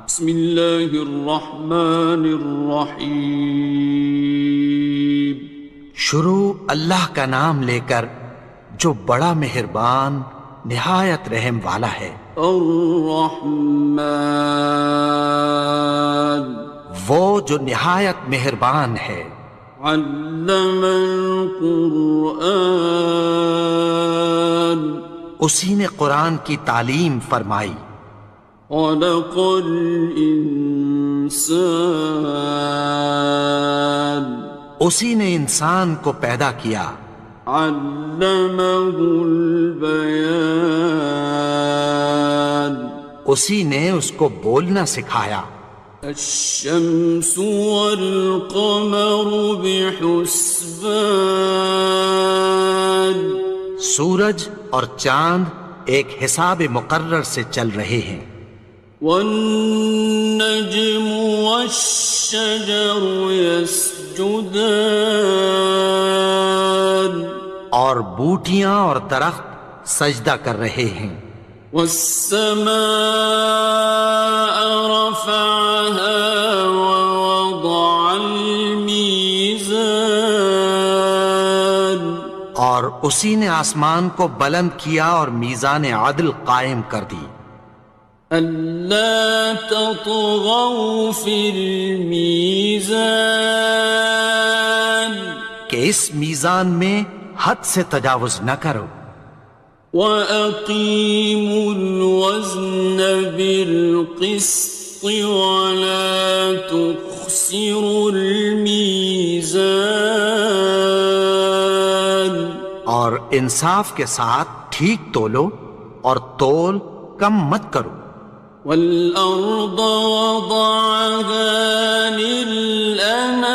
بسم اللہ الرحمن الرحیم. شروع اللہ کا نام لے کر جو بڑا مہربان نہایت رحم والا ہے. الرحمن وہ جو نہایت مہربان ہے. علم القرآن اسی نے قرآن کی تعلیم فرمائی. خلق الانسان اسی نے انسان کو پیدا کیا. علمہ البیان اسی نے اس کو بولنا سکھایا. الشمس والقمر بحسبان سورج اور چاند ایک حساب مقرر سے چل رہے ہیں. والنجم والشجر يسجدان اور بوٹیاں اور درخت سجدہ کر رہے ہیں. والسماء رفعها ووضع الميزان اور اسی نے آسمان کو بلند کیا اور میزان عدل قائم کر دی. ألا تطغوا في الميزان کہ اس میزان میں حد سے تجاوز نہ کرو. وَأَقِيمُوا الْوَزْنَ بِالْقِسْطِ وَلَا تُخْسِرُوا الْمِيزَانَ اور انصاف کے ساتھ ٹھیک تولو اور تول کم مت کرو. وَالْأَرْضَ وَضَعَهَا لِلْأَنَامِ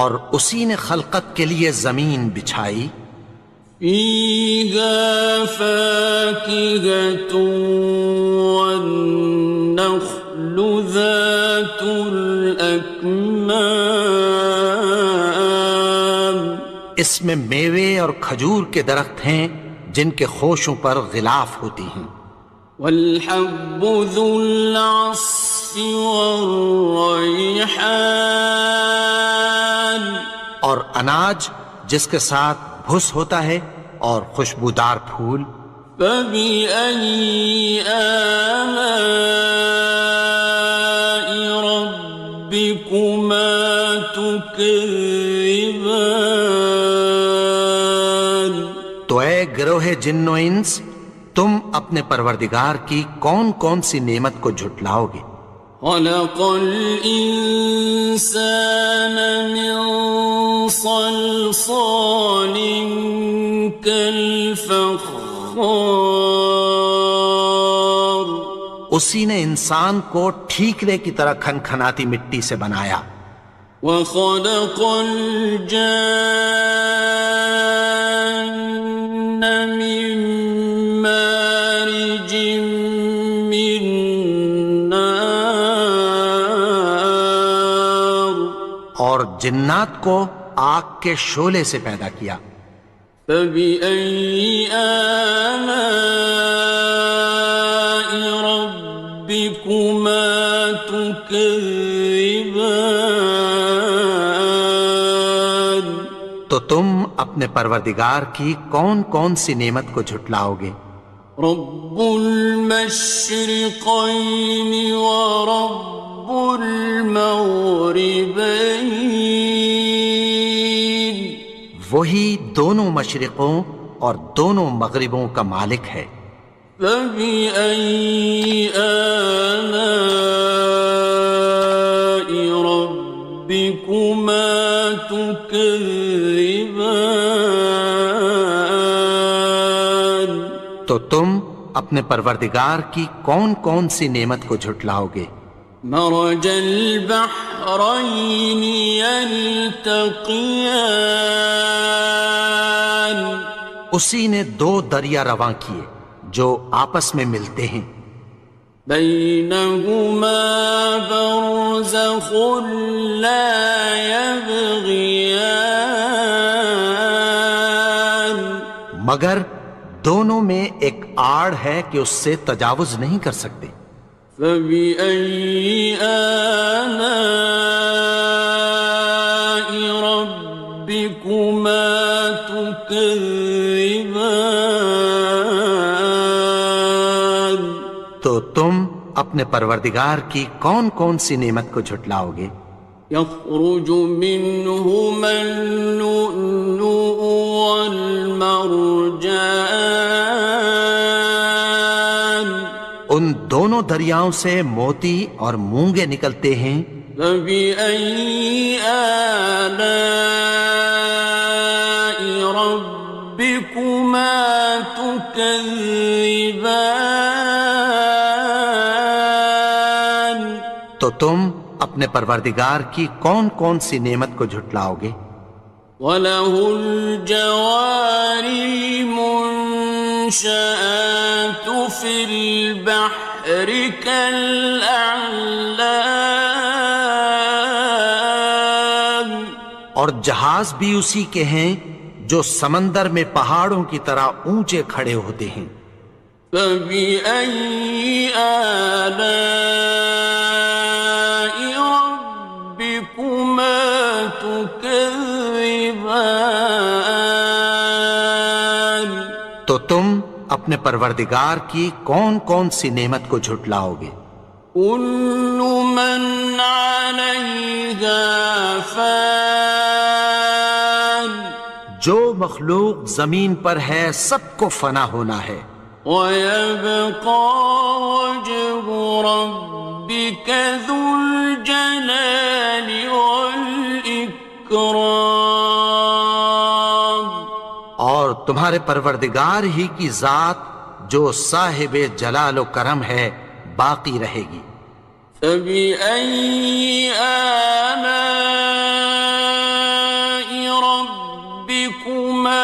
اور اسی نے خلقت کے لیے زمین بچھائی. فِيهَا فَاكِهَةٌ وَالنَّخْلُ ذَاتُ الْأَكْمَامِ اس میں میوے اور کھجور کے درخت ہیں جن کے خوشوں پر غلاف ہوتی ہیں. وَالْحَبُّ ذُو الْعَصْفِ وَالرَّيْحَانِ اور اناج جس کے ساتھ بھس ہوتا ہے اور خوشبودار پھول. فَبِأَيِّ آلَاءِ رَبِّكُمَا تُكَذِّبَانِ تو اے گروہ جن و انس تم اپنے پروردگار کی کون کون سی نعمت کو جھٹلاؤ گے. خَلَقَ الْإِنسَانَ مِنْ صَلْصَالٍ كَالْفَخَّارِ اسی نے انسان کو ٹھیکرے کی طرح کھنکھناتی مٹی سے بنایا. وَخَلَقَ الْجَانَّ مِن مَّارِجٍ مِّن نَّارٍ اور جنات کو آگ کے شعلے سے پیدا کیا. فَبِأَيِّ آلَاءِ رَبِّكُمَا تُكَذِّبَانِ تو تم اپنے پروردگار کی کون کون سی نعمت کو جھٹلاؤ گے. رب المشرقین ورب المغربین وہی دونوں مشرقوں اور دونوں مغربوں کا مالک ہے. فَبِأَيِّ آلَاءِ رَبِّكُمَا تُكَذِّبَانِ تو تم اپنے پروردگار کی کون کون سی نعمت کو جھٹلاؤ گے. مرج البحرین یلتقیان اسی نے دو دریا رواں کیے جو آپس میں ملتے ہیں. بینہما برزخ لا یبغیان مگر دونوں میں ایک آڑ ہے کہ اس سے تجاوز نہیں کر سکتے۔ فبأي آلاء ربكما تكذبان؟ تو تم اپنے پروردگار کی کون کون سی نعمت کو جھٹلاؤ گے؟ يخرج منهما اللؤلؤ والمرجان، ان دونوں دریاؤں سے موتی اور مونگے نکلتے ہیں۔ فبأي آلاء ربكما تكذبان؟ تو تم اپنے پروردگار کی کون کون سی نعمت کو جھٹلاؤ گے؟ وَلَهُ الْجَوَارِ الْمُنشَآتُ فِي الْبَحْرِ كَالْأَعْلَامِ، اور جہاز بھی اسی کے ہیں جو سمندر میں پہاڑوں کی طرح اونچے کھڑے ہوتے ہیں۔ فَبِأَيِّ آلَاءِ رَبِّكُمَا تُكَذِّبَانِ؟ تو تم اپنے پروردگار کی کون کون سی نعمت کو جھٹلاؤ گے؟ كُلُّ مَنْ عَلَيْهَا فَانٍ، جو مخلوق زمین پر ہے سب کو فنا ہونا ہے۔ وَيَبْقَى وَجْهُ رَبِّكَ ذُو الْجَلَالِ وَالْإِكْرَامِ، اور تمہارے پروردگار ہی کی ذات جو صاحب جلال و کرم ہے باقی رہے گی۔ فَبِأَيِّ آلَاءِ رَبِّكُمَا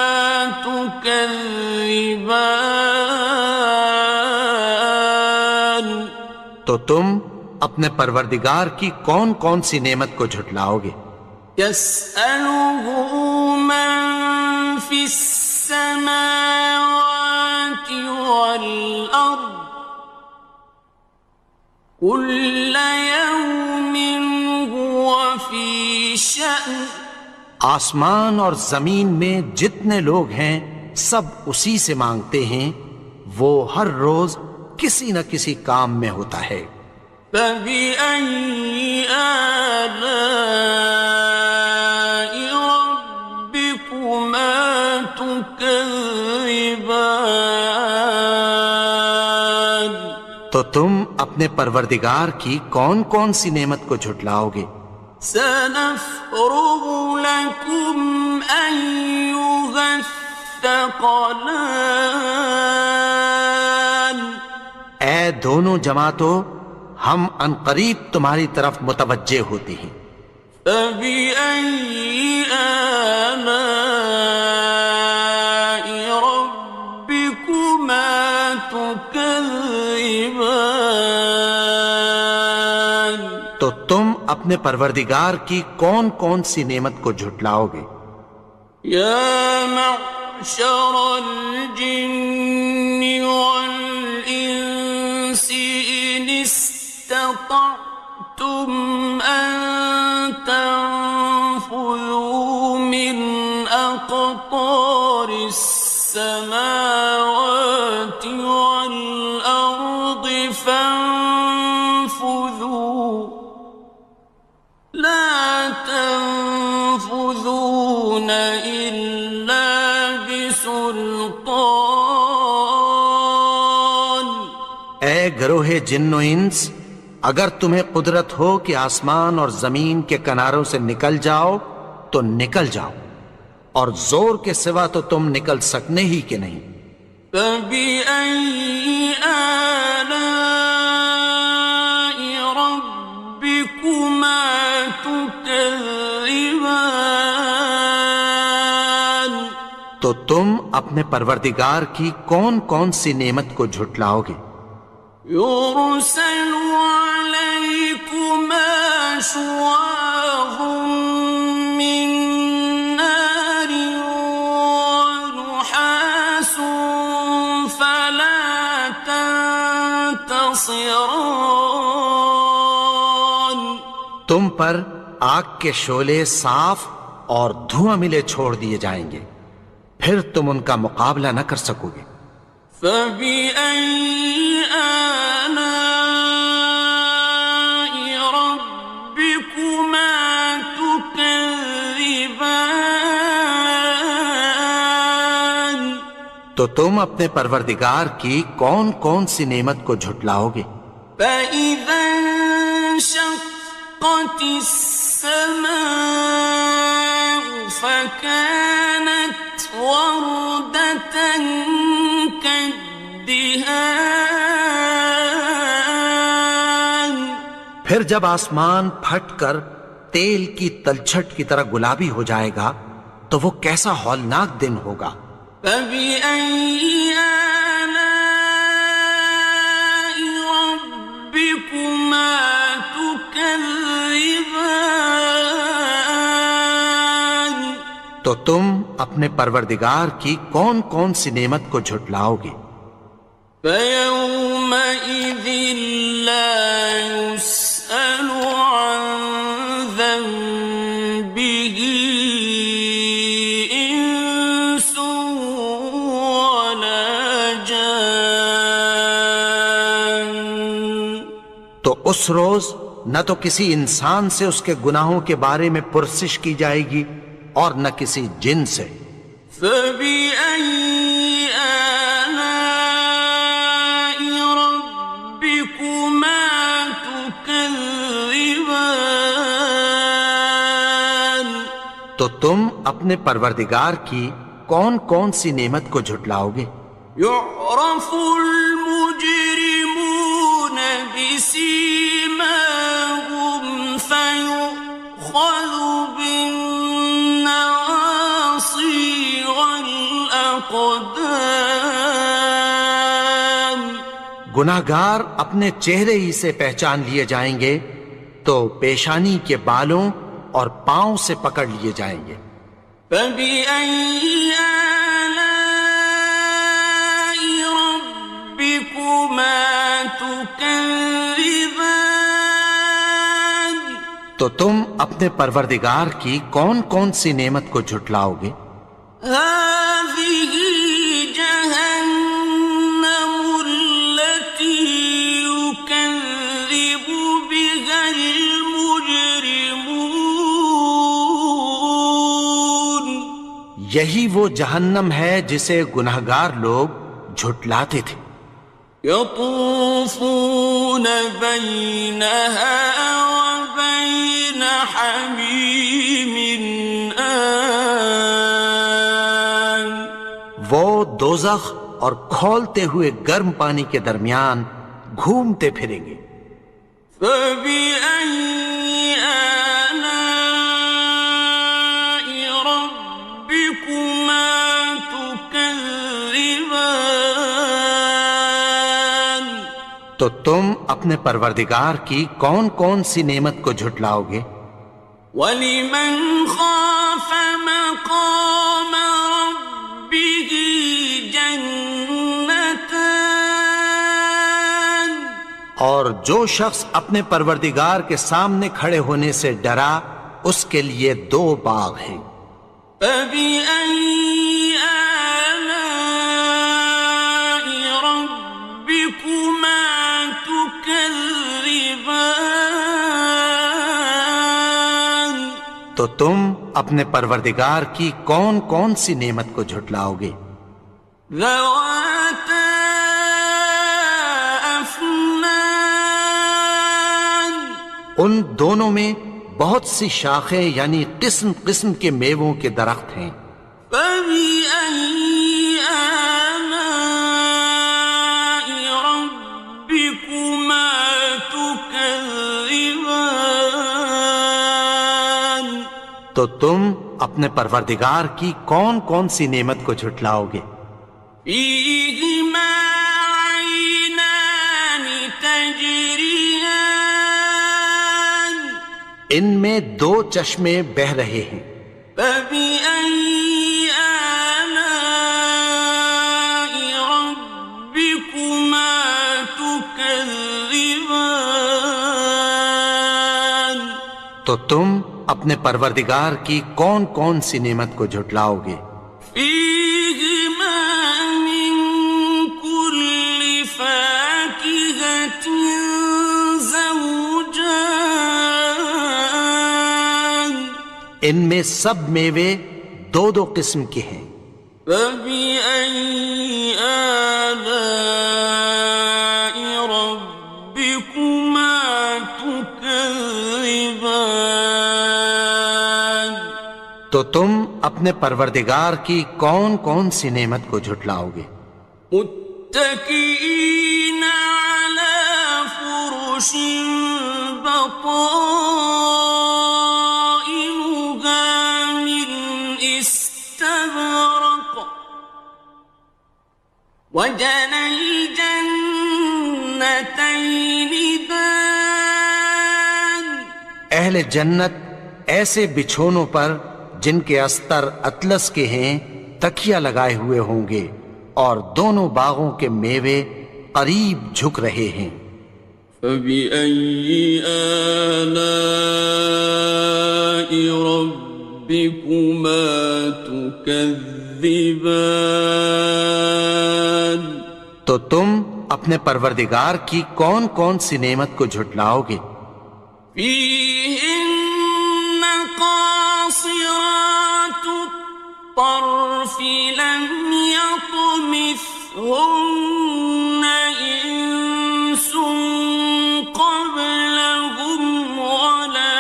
تُكَذِّبَانِ؟ تو تم اپنے پروردگار کی کون کون سی نعمت کو جھٹلاؤ گے؟ يَسْأَلُهُ مَن فِي السَّمَاوَاتِ وَالْأَرْضِ كُلَّ يَوْمٍ هُوَ فِي شَأْنٍ، آسمان اور زمین میں جتنے لوگ ہیں سب اسی سے مانگتے ہیں، وہ ہر روز کسی نہ کسی کام میں ہوتا ہے۔ فَبِأَيِّ آلَاءِ رَبِّكُمَا تُكَذِّبَانِ؟ تو تم اپنے پروردگار کی کون کون سی نعمت کو جھٹلاؤ گے؟ سَنَفْرُغُ لَكُمْ أَيُّهَ الثَّقَلَانِ، اے دونوں جماعتوں، ہم عنقریب تمہاری طرف متوجہ ہوتے ہیں۔ فَبِأَيِّ آلَاءِ رَبِّكُمَا تُكَذِّبَانِ؟ تو تم اپنے پروردگار کی کون کون سی نعمت کو جھٹلاؤ گے؟ يَا مَعْشَرَ الْجِنِّ وَالْإِنسِ إِنِ اسْتَطَعْتُمْ أَن تَنفُذُوا مِنْ أَقْطَارِ السَّمَاوَاتِ وَالْأَرْضِ فَانفُذُوا لَا تَنفُذُونَ إِلَّا بِسُلْطَانٍ۔ اے گروہ جن و انس، اگر تمہیں قدرت ہو کہ آسمان اور زمین کے کناروں سے نکل جاؤ تو نکل جاؤ، اور زور کے سوا تو تم نکل سکنے ہی کہ نہیں۔ فَبِأَيِّ آلَاءِ رَبِّكُمَا تُكَذِّبَانِ؟ تو تم اپنے پروردگار کی کون کون سی نعمت کو جھٹلاؤ گے؟ يُرْسَلُ عَلَيْكُمَا شُوَاظٌ مِّن نَّارٍ وَنُحَاسٌ فَلَا ينتصران تم پر آگ کے شعلے صاف اور دھواں ملے چھوڑ دیے جائیں گے، پھر تم ان کا مقابلہ نہ کر سکو گے۔ فبأي آلاء ربكما تكذبان تو تم اپنے پروردگار کی کون کون سی نعمت کو جھٹلاؤ گے؟ فإذا انشقت السماء فكانت وردة كالدهان پھر جب آسمان پھٹ کر تیل کی تلچھٹ کی طرح گلابی ہو جائے گا تو وہ کیسا ہولناک دن ہوگا۔ فبأي آلاء ربكما تكذبان تو تم اپنے پروردگار کی کون کون سی نعمت کو جھٹلاؤ گے؟ فيومئذ لا يسأل عن ذنبه إنس ولا جان تو اس روز نہ تو کسی انسان سے اس کے گناہوں کے بارے میں پرسش کی جائے گی اور نہ کسی جن سے۔ فبأي آلاء ربكما تكذبان تو تم اپنے پروردگار کی کون کون سی نعمت کو جھٹلاؤ گے؟ يعرف المجرمون بسيماهم فيؤخذ بالنواصي والأقدام گناہگار اپنے چہرے ہی سے پہچان لیے جائیں گے تو پیشانی کے بالوں اور پاؤں سے پکڑ لیے جائیں گے۔ فبأي آلاء ربكما تكذبان تو تم اپنے پروردگار کی کون کون سی نعمت کو جھٹلاؤ گے؟ هذه جهنم التي يكذب بها المجرمون یہی وہ جہنم ہے جسے گناہگار لوگ جھٹلاتے تھے۔ يطوفون بينها وبين حميم آن وہ دوزخ اور کھولتے ہوئے گرم پانی کے درمیان گھومتے پھریں گے۔ فبأي آلاء ربكما تكذبان تو تم اپنے پروردگار کی کون کون سی نعمت کو جھٹلاؤ گے؟ وَلِمَنْ خَافَ مَقَامَ رَبِّهِ جَنَّتَانِ اور جو شخص اپنے پروردگار کے سامنے کھڑے ہونے سے ڈرا اس کے لیے دو باغ ہیں۔ فَبِأَيِّ آلَاءِ رَبِّكُمَا تُكَذِّبَانِ تو تم اپنے پروردگار کی کون کون سی نعمت کو جھٹلاؤ گے؟ ذَوَاتَا أَفْنَانٍ ان دونوں میں بہت سی شاخیں یعنی قسم قسم کے میووں کے درخت ہیں۔ فَبِأَيِّ آلَاءِ رَبِّكُمَا تُكَذِّبَانِ تو تم اپنے پروردگار کی کون کون سی نعمت کو جھٹلاؤ گے؟ فِيهِمَا عَيْنَانِ تَجْرِيَانِ ان میں دو چشمے بہہ رہے ہیں۔ فَبِأَيِّ آلَاءِ رَبِّكُمَا تُكَذِّبَانِ تو تم اپنے پروردگار کی کون کون سی نعمت کو جھٹلاؤ گے؟ فیہما من کل فاکہۃ زوجان، ان میں سب میوے دو دو قسم کے ہیں۔ فبأي آلاء ربكما تكذبان، تو تم اپنے پروردگار کی کون کون سی نعمت کو جھٹلاؤ گے؟ متكئين على فرش بطائنها من استبرق، وجنى الجنتين دان، اہل جنت ایسے بچھونوں پر جن کے استر اطلس کے ہیں تکیہ لگائے ہوئے ہوں گے، اور دونوں باغوں کے میوے قریب جھک رہے ہیں۔ فبأي آلاء ربكما تكذبان، تو تم اپنے پروردگار کی کون کون سی نعمت کو جھٹلاؤ گے؟ فيهن قاصرات الطرف لم يطمثهن إنس قبلهم ولا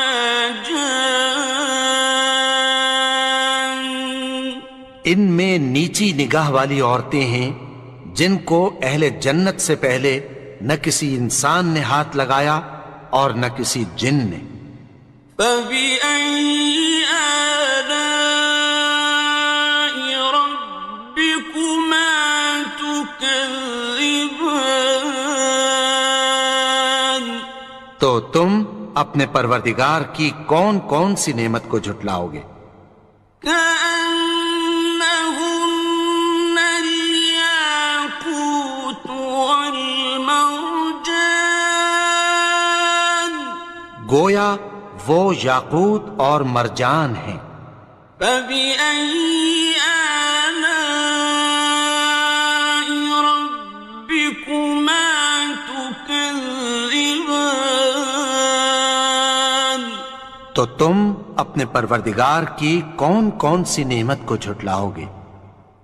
جان، ان میں نیچی نگاہ والی عورتیں ہیں جن کو اہل جنت سے پہلے نہ کسی انسان نے ہاتھ لگایا اور نہ کسی جن نے۔ فبأي آلاء ربكما تكذبان، تو تم اپنے پروردگار کی کون کون سی نعمت کو جھٹلاؤ گے؟ كأنهن الياقوت والمرجان، گویا وہ یاقوت اور مرجان ہیں۔ فبأي آلاء ربكما تكذبان، تو تم اپنے پروردگار کی کون کون سی نعمت کو جھٹلاؤ گے؟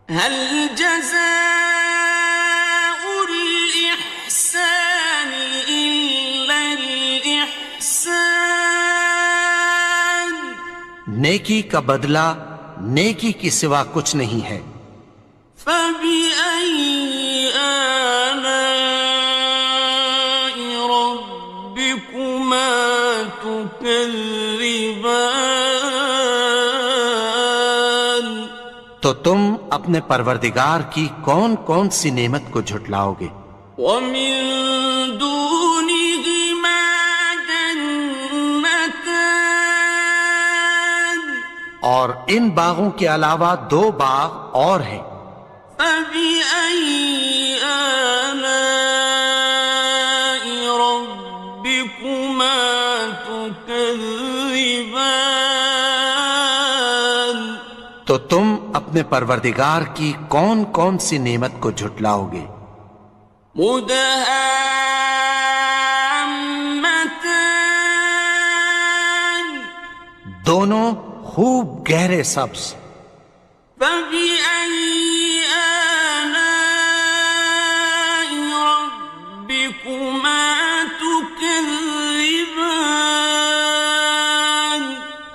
هل جزاء الإحسان إلا الإحسان، نیکی کا بدلہ نیکی کی سوا کچھ نہیں ہے۔ فبأي آلاء ربكما تكذبان، تو تم اپنے پروردگار کی کون کون سی نعمت کو جھٹلاؤ گے؟ ومن دونهما جنتان، اور ان باغوں کے علاوہ دو باغ اور ہیں۔ فبأي آلاء ربكما تكذبان، تو تم اپنے پروردگار کی کون کون سی نعمت کو جھٹلاؤ گے؟ مدهامتان، دونوں خوب گہرے سبز۔ فبأي آلاء ربكما تكذبان،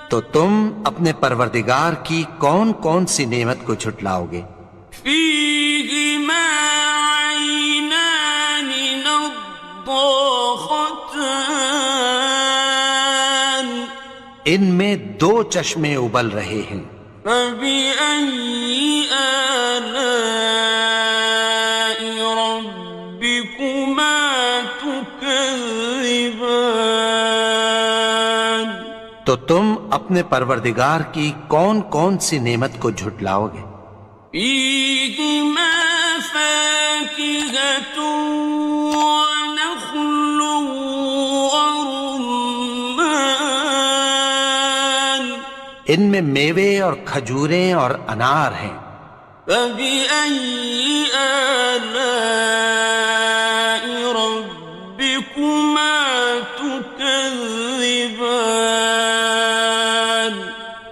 تو تم اپنے پروردگار کی کون کون سی نعمت کو جھٹلاؤ گے؟ فيهما عينان نضاختان، ان میں دو چشمے ابل رہے ہیں۔ فبأي آلاء ربكما تكذبان، تو تم اپنے پروردگار کی کون کون سی نعمت کو جھٹلاؤ گے؟ فيهما فاكهة ونخل ورمان، ان میں میوے اور کھجوریں اور انار ہیں۔ فبأي آلاء ربكما تكذبان؟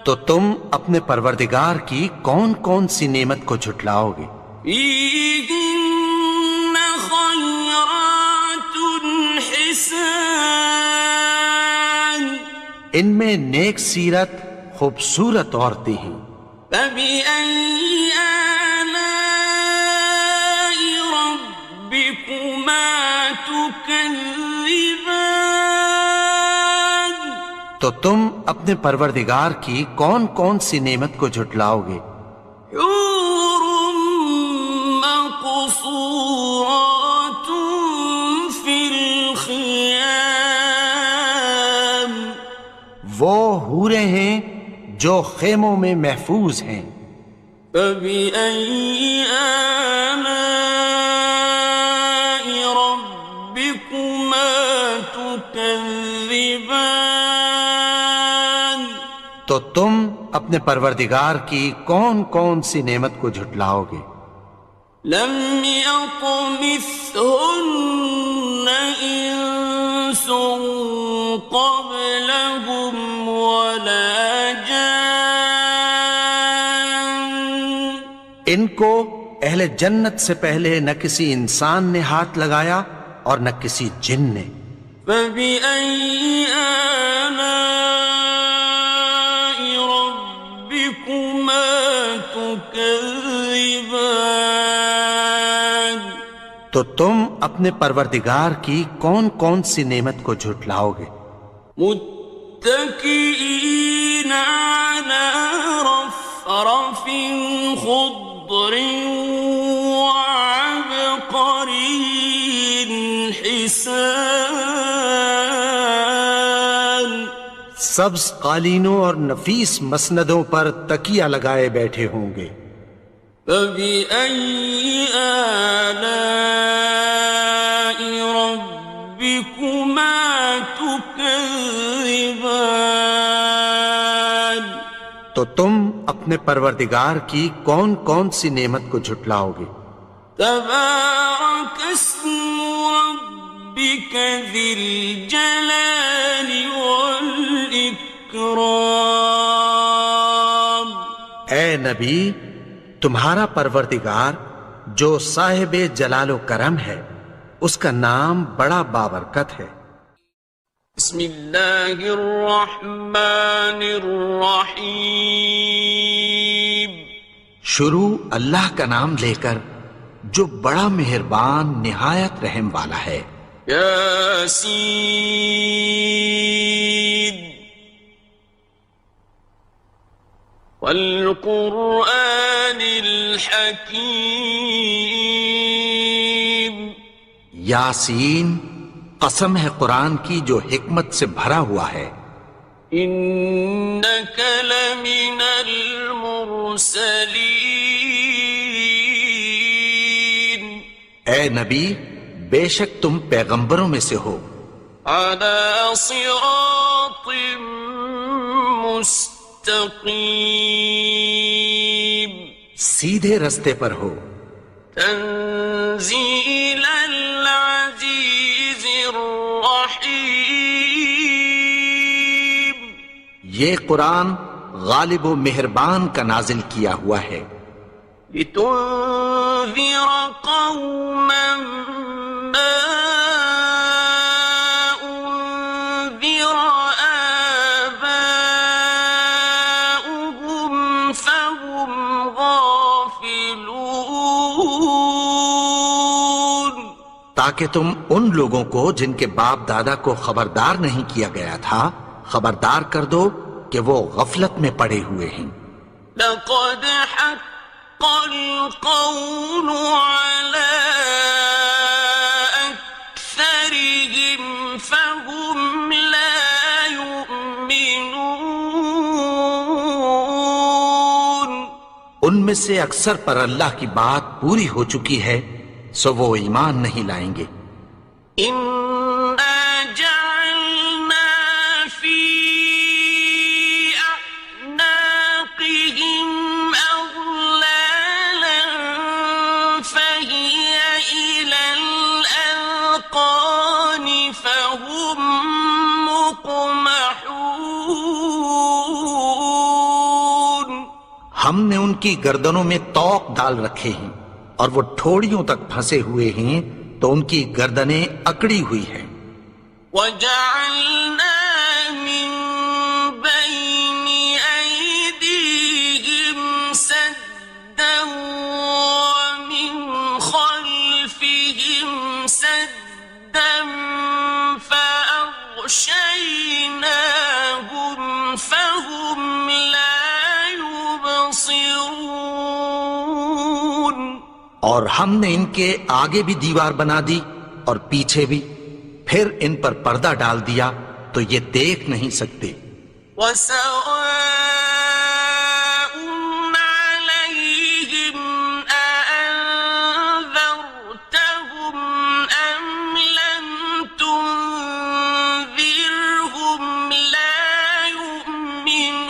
تو تم اپنے پروردگار کی کون کون سی نعمت کو جھٹلاؤ گے؟ فيهن خيرات حسان، ان میں نیک سیرت خوبصورت عورتیں ہیں۔ فبأي آلاء ربكما تكذبان؟ تو تم اپنے پروردگار کی کون کون سی نعمت کو جھٹلاؤ گے؟ حور مقصورات في الخيام، وہ حوریں ہیں جو خیموں میں محفوظ ہیں۔ فبأي آلاء ربكما تكذبان؟ تو تم اپنے پروردگار کی کون کون سی نعمت کو جھٹلاؤ گے؟ لم يطمثهن إنس قبلهم ولا جان، ان کو اہل جنت سے پہلے نہ کسی انسان نے ہاتھ لگایا اور نہ کسی جن نے۔ فبأي آلاء ربكما تكذبان؟ تو تم اپنے پروردگار کی کون کون سی نعمت کو جھٹلاؤ گے؟ متكئين على رفرف خضر وعبقري حسان، سبز قالینوں اور نفیس مسندوں پر تکیہ لگائے بیٹھے ہوں گے۔ فبأي آلاء ربكما تكذبان؟ تو تم اپنے پروردگار کی کون کون سی نعمت کو جھٹلاؤ گے؟ تبارك اسم ربك ذي الجلال والإكرام۔ اے نبی، تمہارا پروردگار جو صاحب جلال و کرم ہے، اس کا نام بڑا بابرکت ہے۔ بسم اللہ الرحمن الرحیم، شروع اللہ کا نام لے کر جو بڑا مہربان نہایت رحم والا ہے۔ یاسین والقرآن الحکیم، یاسین، قسم ہے قرآن کی جو حکمت سے بھرا ہوا ہے۔ انک لمن المرسلین، اے نبی، بے شک تم پیغمبروں میں سے ہو۔ علی صراط مستقیم، سیدھے رستے پر ہو۔ تنزیل العزیز الرحیم، یہ قرآن غالب و مہربان کا نازل کیا ہوا ہے۔ لتنذر قوما ما انذر آباؤهم فهم غافلون، تاکہ تم ان لوگوں کو جن کے باپ دادا کو خبردار نہیں کیا گیا تھا خبردار کر دو کہ وہ غفلت میں پڑے ہوئے ہیں۔ لقد حق القول على أكثرهم فهم لا يؤمنون، ان میں سے اکثر پر اللہ کی بات پوری ہو چکی ہے سو وہ ایمان نہیں لائیں گے۔ إنا جعلنا في أعناقهم کی گردنوں میں طوق ڈال رکھے ہیں اور وہ ٹھوڑیوں تک پھنسے ہوئے ہیں تو ان کی گردنیں اکڑی ہوئی ہیں. وَجَعَلْنَا مِن بَيْنِ أَيْدِيهِمْ سَدًّا وَمِنْ خَلْفِهِمْ سَدًّا فَأَغْشَيْنَاهُمْ فَهُمْ لَا يُبْصِرُونَ. اور ہم نے ان کے آگے بھی دیوار بنا دی اور پیچھے بھی، پھر ان پر پردہ ڈال دیا تو یہ دیکھ نہیں سکتے. وَسَوَاءٌ عَلَيْهِمْ أَأَنذَرْتَهُمْ أَمْ لَمْ تُنذِرْهُمْ لَا يُؤْمِنُونَ.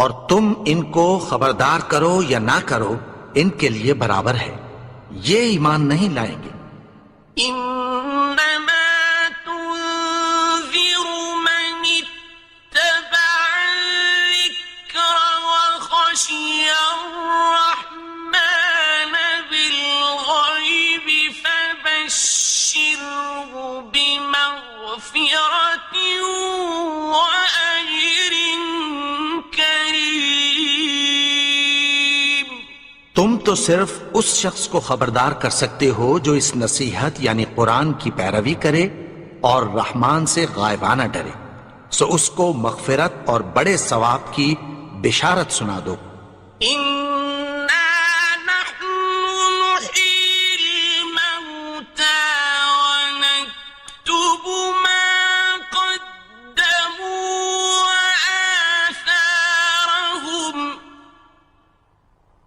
اور تم ان کو خبردار کرو یا نہ کرو ان کے لیے برابر ہے، یہ ایمان نہیں لائیں گے. إنما تنذر من اتبع الذكر وخشي الرحمن بالغيب فبشره بمغفرة وأجر كريم. تم تو صرف اس شخص کو خبردار کر سکتے ہو جو اس نصیحت یعنی قرآن کی پیروی کرے اور رحمان سے غائبانہ ڈرے، سو اس کو مغفرت اور بڑے ثواب کی بشارت سنا دو. إنا نحن نحيي الموتى ونكتب ما قدموا وآثارهم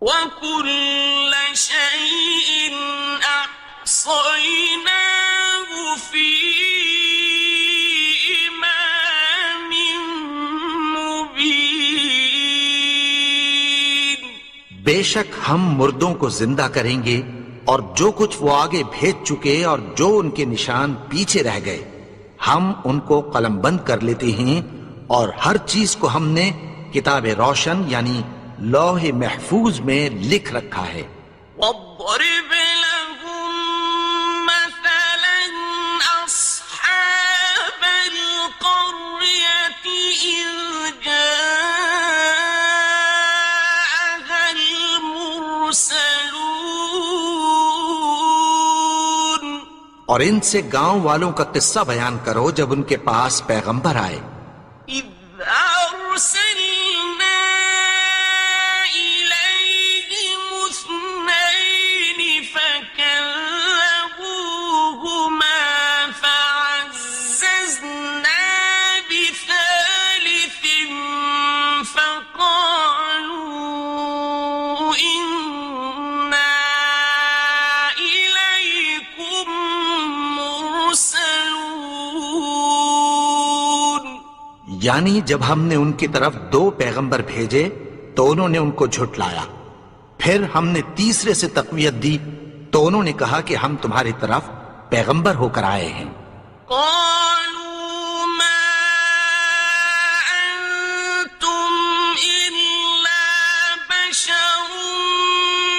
وكل شيء أحصيناه في إمام مبين. بے شک ہم مردوں کو زندہ کریں گے اور جو کچھ وہ آگے بھیج چکے اور جو ان کے نشان پیچھے رہ گئے ہم ان کو قلم بند کر لیتے ہیں، اور ہر چیز کو ہم نے کتاب روشن یعنی لوح محفوظ میں لکھ رکھا ہے. واضرب لهم مثلا أصحاب القرية إذ جاءها المرسلون. اور ان سے گاؤں والوں کا قصہ بیان کرو جب ان کے پاس پیغمبر آئے. إذ أرسلنا إليهم اثنين فكذبوهما فعززنا بثالث فقالوا إنا إليكم مرسلون. یعنی جب ہم نے ان کی طرف 2 پیغمبر بھیجے تو انہوں نے ان کو جھٹلایا، پھر ہم نے تیسرے سے تقویت دی تو انہوں نے کہا کہ ہم تمہاری طرف پیغمبر ہو کر آئے ہیں. قالوا ما أنتم إلا بشر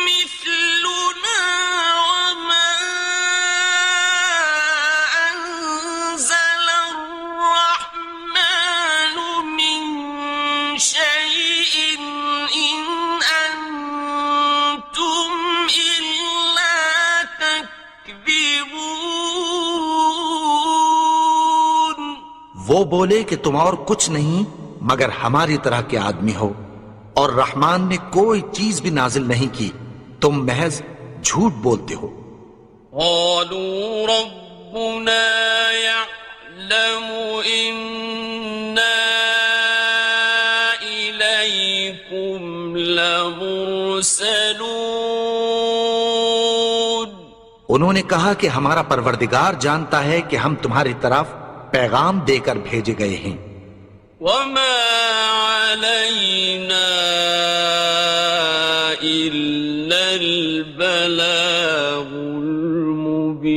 مثلنا وما أنزل الرحمن من شيء إن أنتم إلا تكذبون. وہ بولے کہ تم اور کچھ نہیں مگر ہماری طرح کے آدمی ہو، اور رحمان نے کوئی چیز بھی نازل نہیں کی، تم محض جھوٹ بولتے ہو. قالوا ربنا يعلم إنا إليكم لمرسلون. انہوں نے کہا کہ ہمارا پروردگار جانتا ہے کہ ہم تمہاری طرف پیغام دے کر بھیجے گئے ہیں. وما علينا إلا البلاغ المبين.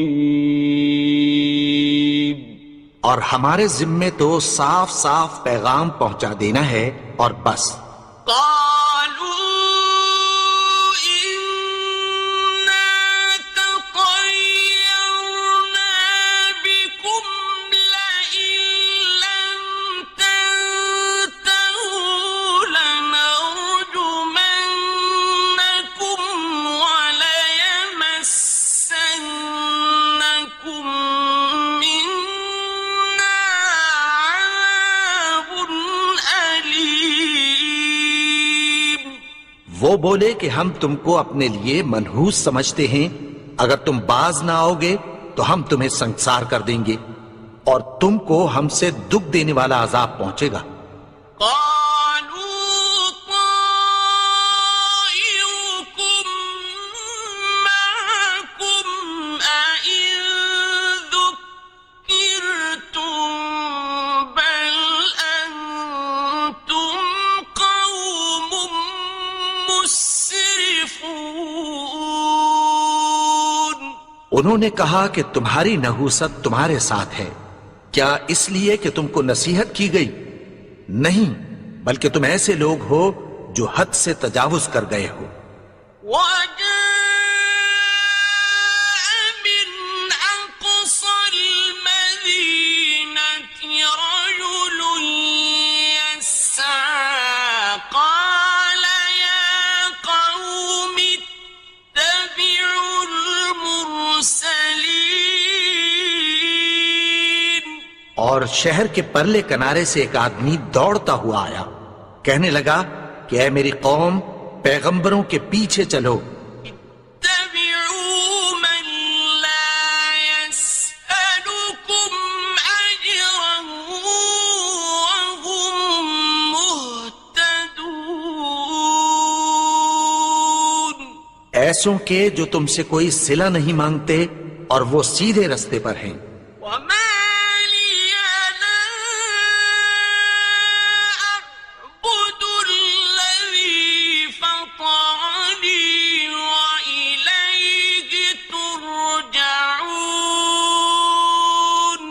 اور ہمارے ذمے تو صاف صاف پیغام پہنچا دینا ہے اور بس. قالوا إنا تطيرنا بكم لئن لم تنتهوا لنرجمنكم وليمسنكم منا عذاب أليم. وہ بولے کہ ہم تم کو اپنے لیے منحوس سمجھتے ہیں، اگر تم باز نہ آؤ گے تو ہم تمہیں سنسار کر دیں گے اور تم کو ہم سے دکھ دینے والا عذاب پہنچے گا. قالوا طائركم معكم أئن ذكرتم بل أنتم قوم مسرفون. انہوں نے کہا کہ تمہاری نحوست تمہارے ساتھ ہے، کیا اس لیے کہ تم کو نصیحت کی گئی؟ نہیں، بلکہ تم ایسے لوگ ہو جو حد سے تجاوز کر گئے ہو. وجاء من أقصى المدينة رجل يسعى قال يا قوم اتبعوا المرسلين. اور شہر کے پرلے کنارے سے ایک آدمی دوڑتا ہوا آیا، کہنے لگا کہ اے میری قوم، پیغمبروں کے پیچھے چلو. اتبعوا من لا يسألكم أجرا وهم مهتدون. ایسوں کے جو تم سے کوئی صلہ نہیں مانگتے اور وہ سیدھے رستے پر ہیں. وما لي لا أعبد الذي فطرني وإليه ترجعون.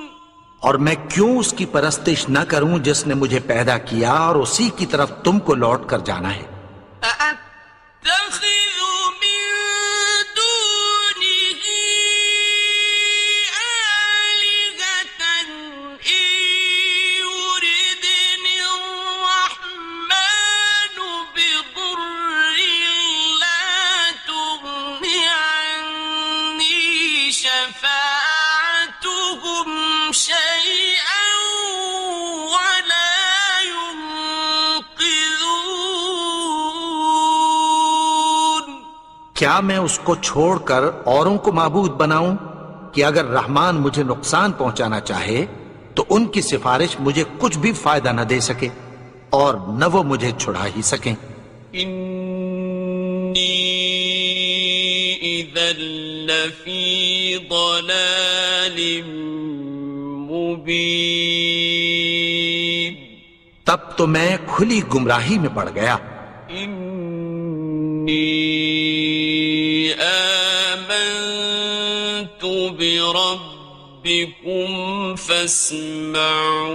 اور میں کیوں اس کی پرستش نہ کروں جس نے مجھے پیدا کیا اور اسی کی طرف تم کو لوٹ کر جانا ہے. أأتخذ من دونه آلهة إن يردني الرحمن بضر لا تغن عني شفاعتهم شيئا ولا ينقذون. کیا میں اس کو چھوڑ کر اوروں کو معبود بناؤں کہ اگر رحمان مجھے نقصان پہنچانا چاہے تو ان کی سفارش مجھے کچھ بھی فائدہ نہ دے سکے اور نہ وہ مجھے چھڑا ہی سکیں. إني إذا لفي ضلال مبين. تب تو میں کھلی گمراہی میں پڑ گیا. إني آمنت بربكم فاسمعون.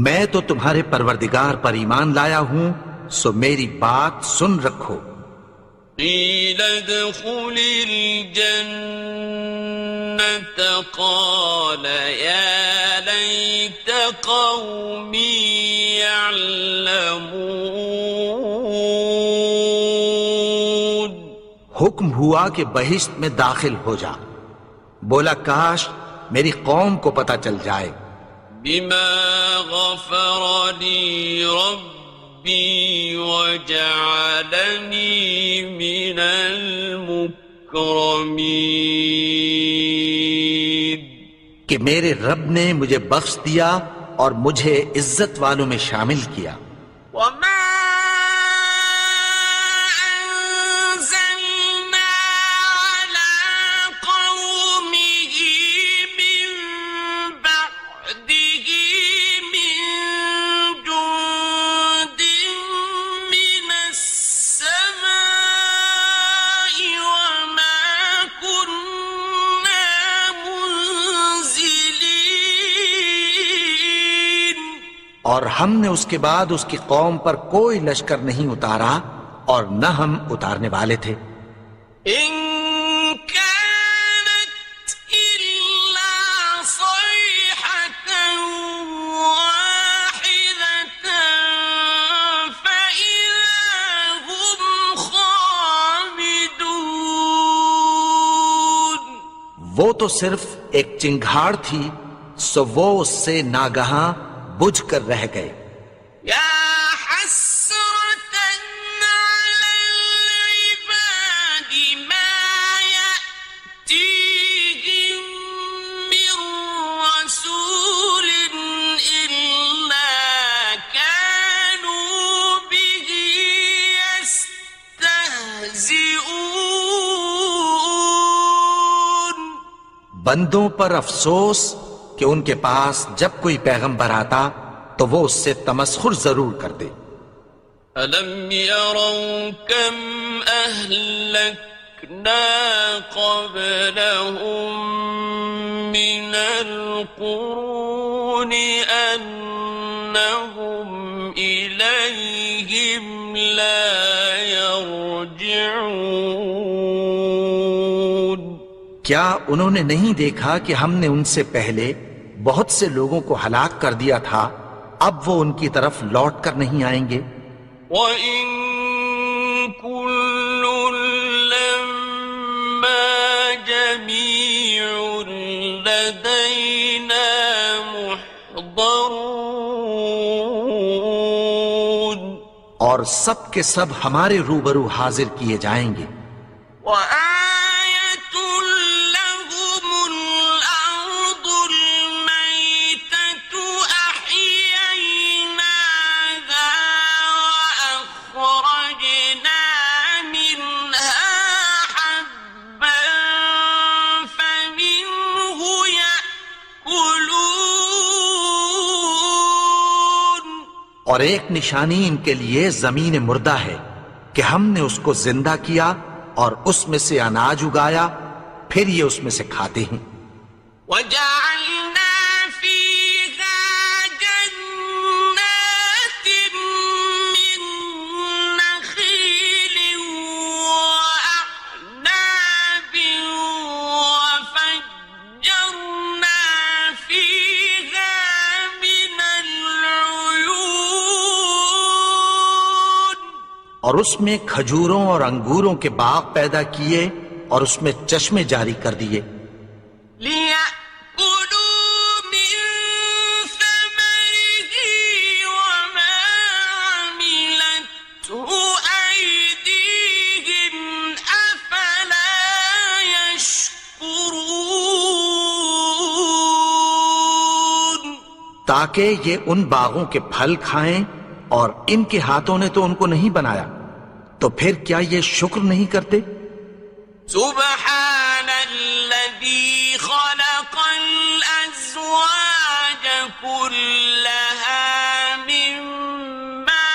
میں تو تمہارے پروردگار پر ایمان لایا ہوں، سو میری بات سن رکھو. قيل ادخل الجنة قال يا ليت قومي يعلمون. حکم ہوا کہ بہشت میں داخل ہو جا. بولا کاش میری قوم کو پتہ چل جائے. بما غفر لي ربي وجعلني من المكرمين. کہ میرے رب نے مجھے بخش دیا اور مجھے عزت والوں میں شامل کیا. وما أنزلنا على قومه من بعده من جند من السماء وما كنا اور ہم نے اس کے بعد اس کی قوم پر کوئی لشکر نہیں اتارا اور نہ ہم اتارنے والے تھے. إن كانت إلا صيحة واحدة فإذا هم خامدون. وہ تو صرف ایک چنگھاڑ تھی، سو وہ اس سے ناگہاں بجھ کر رہ گئے. يا حسرة على العباد ما يأتيهم من رسول إلا كانوا به يستهزئون. بندوں پر افسوس کہ ان کے پاس جب کوئی پیغمبر آتا تو وہ اس سے تمسخر ضرور کرتے. أَلَمْ يَرَوْا كَمْ أَهْلَكْنَا قَبْلَهُمْ مِنَ الْقُرُونِ أَنَّهُمْ إِلَيْهِمْ لَا يَرْجِعُونَ. کیا انہوں نے نہیں دیکھا کہ ہم نے ان سے پہلے بہت سے لوگوں کو ہلاک کر دیا تھا، اب وہ ان کی طرف لوٹ کر نہیں آئیں گے. وَإِن كُلٌّ لَّمَّا جَمِيعٌ لَّدَيْنَا مُحْضَرُونَ. اور سب کے سب ہمارے روبرو حاضر کیے جائیں گے. وَآيَةٌ لَّهُمُ الْأَرْضُ الْمَيْتَةُ أَحْيَيْنَاهَا وَأَخْرَجْنَا مِنْهَا حَبًّا فَمِنْهُ يَأْكُلُونَ. اور ایک نشانی ان کے لیے زمین مردہ ہے کہ ہم نے اس کو زندہ کیا اور اس میں سے اناج اگایا، پھر یہ اس میں سے کھاتے ہیں. وَجَعَلْنَا فِيهَا جَنَّاتٍ مِّن نَّخِيلٍ وَأَعْنَابٍ وَفَجَّرْنَا فِيهَا مِنَ الْعُيُونِ. اور اس میں کھجوروں اور انگوروں کے باغ پیدا کیے اور اس میں چشمے جاری کر دیے. لِيَأْكُلُوا مِن ثَمَرِهِ وَمَا عَمِلَتْهُ أَيْدِيهِمْ أَفَلَا يَشْكُرُونَ. تاکہ یہ ان باغوں کے پھل کھائیں اور ان کے ہاتھوں نے تو ان کو نہیں بنایا، تو پھر کیا یہ شکر نہیں کرتے؟ سبحان الذي خلق الأزواج كلها مما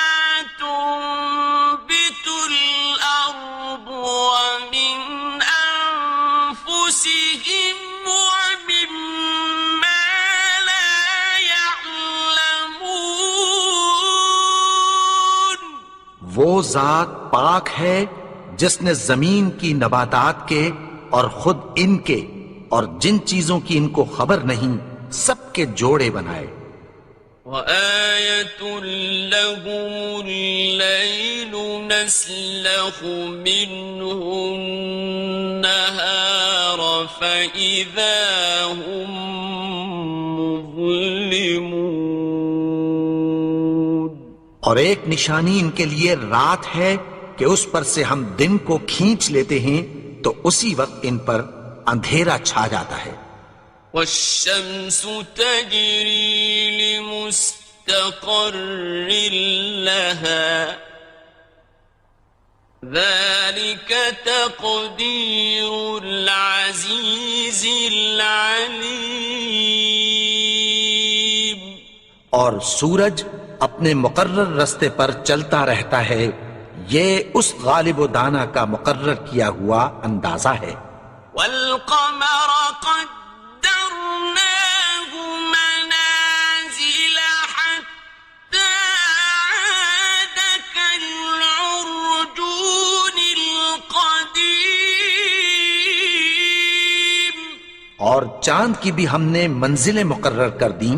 تنبت الأرض ومن أنفسهم ومما لا يعلمون. وہ ذات پاک ہے جس نے زمین کی نباتات کے اور خود ان کے اور جن چیزوں کی ان کو خبر نہیں سب کے جوڑے بنائے. وَآيَةٌ لَّهُمُ اللَّيْلُ نَسْلَخُ مِنْهُ النَّهَارَ فَإِذَا هُم مُظْلِمُونَ. اور ایک نشانی ان کے لیے رات ہے کہ اس پر سے ہم دن کو کھینچ لیتے ہیں تو اسی وقت ان پر اندھیرا چھا جاتا ہے. وَالشَّمْسُ تَجْرِي لِمُسْتَقَرٍّ لَّهَا ذَلِكَ تَقْدِيرُ الْعَزِيزِ الْعَلِيمِ. اور سورج اپنے مقرر رستے پر چلتا رہتا ہے، یہ اس غالب و دانا کا مقرر کیا ہوا اندازہ ہے. وَالْقَمَرَ قَدَّرْنَاهُ مَنَازِلَ حَتَّى اور چاند کی بھی ہم نے منزلیں مقرر کر دیں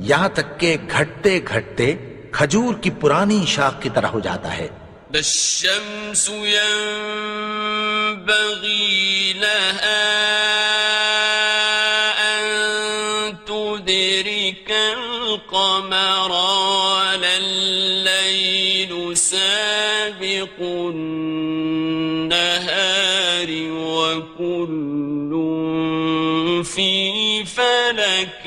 یہاں تک کہ گھٹتے گھٹتے کھجور کی پرانی شاخ کی طرح ہو جاتا ہے. لا الشمس ينبغي لها أن تدرك القمر ولا الليل سابق النهار وكل في فلك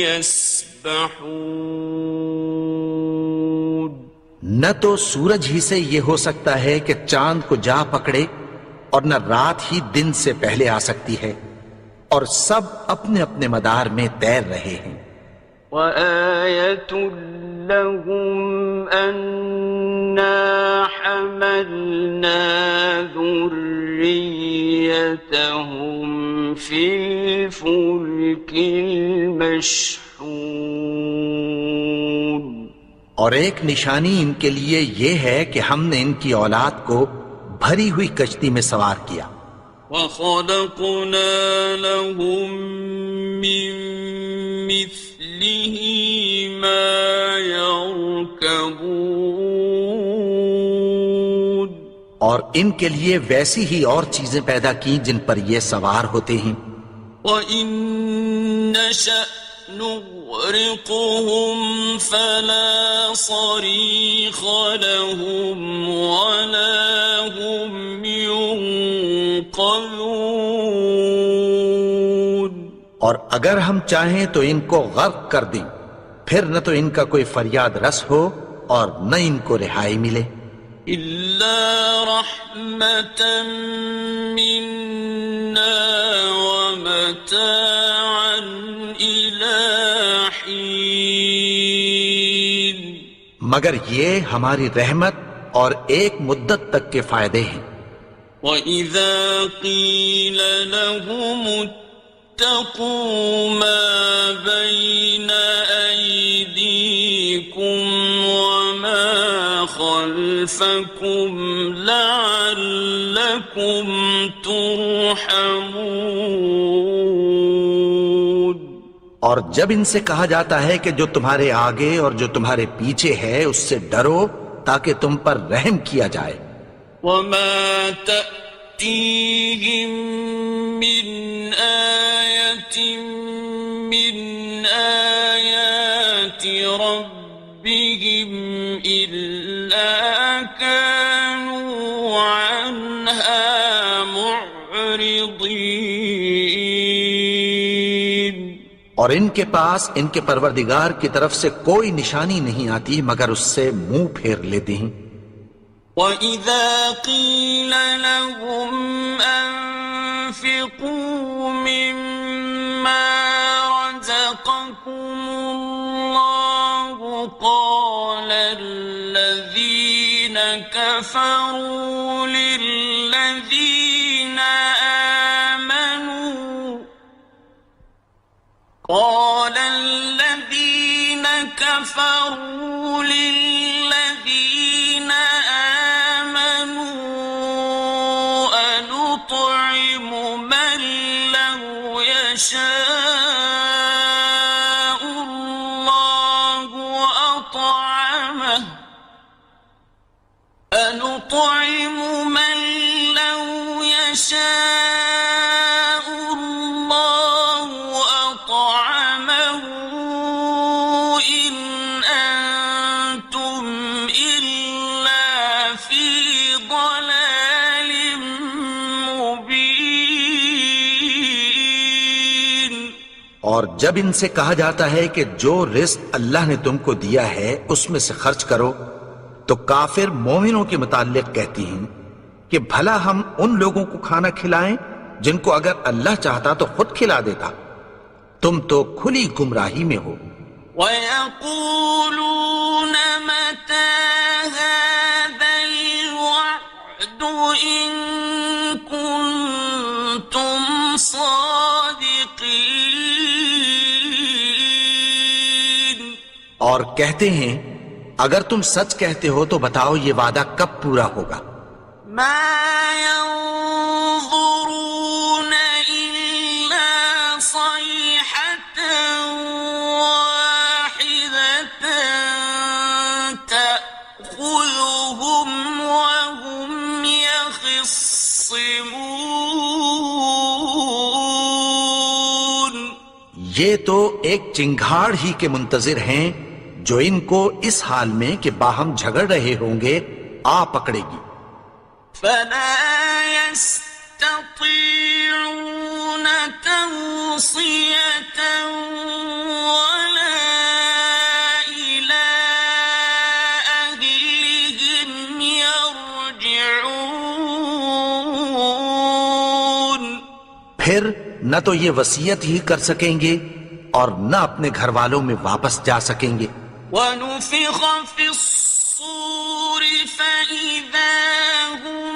يسبحون. نہ تو سورج ہی سے یہ ہو سکتا ہے کہ چاند کو جا پکڑے اور نہ رات ہی دن سے پہلے آ سکتی ہے، اور سب اپنے اپنے مدار میں تیر رہے ہیں. وَآيَةٌ لَهُمْ أَنَّا حَمَلْنَا ذُرِّيَّتَهُمْ فِي الْفُلْكِ الْمَشْحُونِ. اور ایک نشانی ان کے لیے یہ ہے کہ ہم نے ان کی اولاد کو بھری ہوئی کشتی میں سوار کیا. وَخَلَقْنَا لَهُم مِّن مِّثْلِهِ مَا يَرْكَبُونَ. اور ان کے لیے ویسی ہی اور چیزیں پیدا کی جن پر یہ سوار ہوتے ہیں. وَإِن نَّشَأْ نُغْرِقْهُمْ فَلَا صَرِيخَ لَهُمْ وَلَا هُمْ يُنقَذُونَ. اور اگر ہم چاہیں تو ان کو غرق کر دیں، پھر نہ تو ان کا کوئی فریاد رس ہو اور نہ ان کو رہائی ملے. إِلَّا رَحْمَةً مِّنَّا وَمَتَاعًا إِلَىٰ حِينٍ. مگر یہ ہماری رحمت اور ایک مدت تک کے فائدے ہیں. وَإِذَا قِيلَ لَهُمُ اتَّقُوا مَا بَيْنَ أَيْدِيكُمْ وَمَا خَلْفَكُمْ لَعَلَّكُمْ تُرْحَمُونَ. اور جب ان سے کہا جاتا ہے کہ جو تمہارے آگے اور جو تمہارے پیچھے ہے اس سے ڈرو تاکہ تم پر رحم کیا جائے. وَمَا تَأْتِيهِم مِّنْ آيَةٍ مِّنْ آيَاتِ رَبِّهِمْ إِلَّا كَانُوا عَنْهَا مُعْرِضِينَ. اور ان کے پاس ان کے پروردگار کی طرف سے کوئی نشانی نہیں آتی مگر اس سے منہ پھیر لیتے ہیں. وَإِذَا قِيلَ لَهُمْ أَنفِقُوا مِمَّا رَزَقَكُمُ اللَّهُ قَالَ الَّذِينَ كَفَرُوا لِلَّذِينَ آمَنُوا أَنُطْعِمُ مَن لَّوْ يَشَاءُ اللَّهُ أَطْعَمَهُ أَنُطْعِمُ مَن لَّوْ يَشَاءُ اللَّهُ أَطْعَمَهُ إِنْ أَنتُمْ إِلَّا فِي ضَلَالٍ مُّبِينٍ. اور جب ان سے کہا جاتا ہے کہ جو رزق اللہ نے تم کو دیا ہے اس میں سے خرچ کرو تو کافر مومنوں کے متعلق کہتی ہیں کہ بھلا ہم ان لوگوں کو کھانا کھلائیں جن کو اگر اللہ چاہتا تو خود کھلا دیتا. تم تو کھلی گمراہی میں ہو. وَيَقُولُونَ مَتَىٰ هَٰذَا الْوَعْدُ إِن كُنتُمْ صَادِقِينَ. اور کہتے ہیں اگر تم سچ کہتے ہو تو بتاؤ یہ وعدہ کب پورا ہوگا. مَا يَنظُرُونَ إِلَّا يخصمون یہ تو ایک چنگھاڑ ہی کے منتظر ہیں جو ان کو اس حال میں کہ باہم جھگڑ رہے ہوں گے آ پکڑے گی. فلا يستطيعون توصية ولا إلى أهلهم يرجعون. پھر نہ تو یہ وصیت ہی کر سکیں گے اور نہ اپنے گھر والوں میں واپس جا سکیں گے. ونفخ في الصور فإذا هم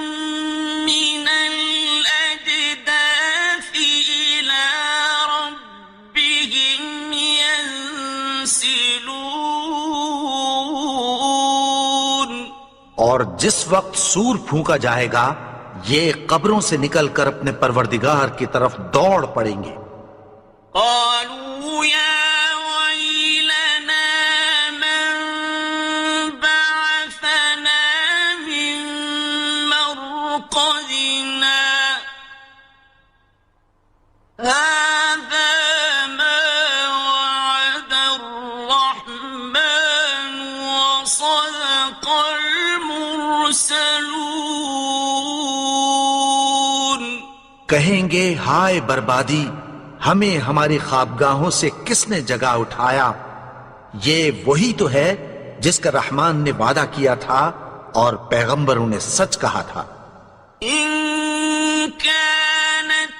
من الأجداث إلى ربهم ينسلون. اور جس وقت سور پھونکا جائے گا یہ قبروں سے نکل کر اپنے پروردگار کی طرف دوڑ پڑیں گے. قالوا يا ويلنا من بعثنا من مرقدنا هذا ما وعد الرحمن وصدق المرسلون. کہیں گے ہائے بربادی، ہمیں ہماری خوابگاہوں سے کس نے جگا اٹھایا؟ یہ وہی تو ہے جس کا رحمان نے وعدہ کیا تھا اور پیغمبروں نے سچ کہا تھا. إن كانت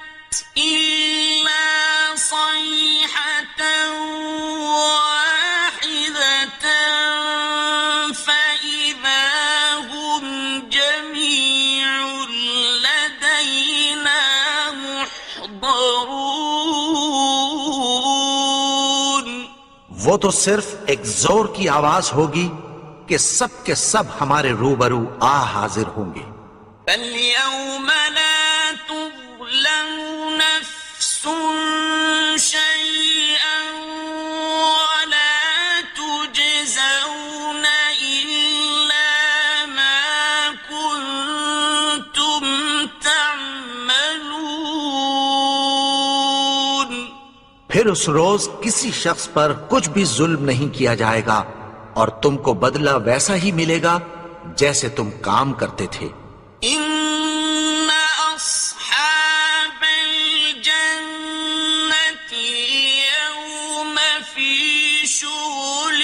إلا صيحة واحدة فإذا هم جميع لدينا محضرون. وہ تو صرف ایک زور کی آواز ہوگی کہ سب کے سب ہمارے روبرو آ حاضر ہوں گے. فاليوم لا تظلم نفس شيئا ولا تجزون إلا ما كنتم تعملون. پھر اس روز کسی شخص پر کچھ بھی ظلم نہیں کیا جائے گا اور تم کو بدلہ ویسا ہی ملے گا جیسے تم کام کرتے تھے. إن أصحاب الجنة اليوم في شغل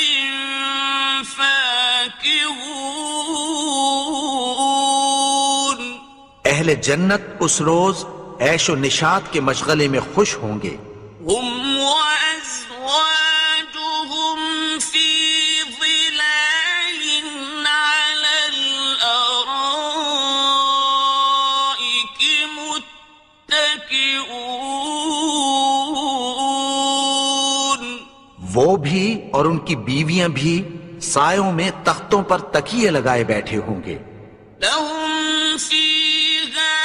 فاكهون. اہل جنت اس روز عیش و نشاط کے مشغلے میں خوش ہوں گے. هم وأزواجهم في ظلال على الأرائك متكئون. وہ بھی اور ان کی بیویاں بھی سایوں میں تختوں پر تکیے لگائے بیٹھے ہوں گے. لهم فيها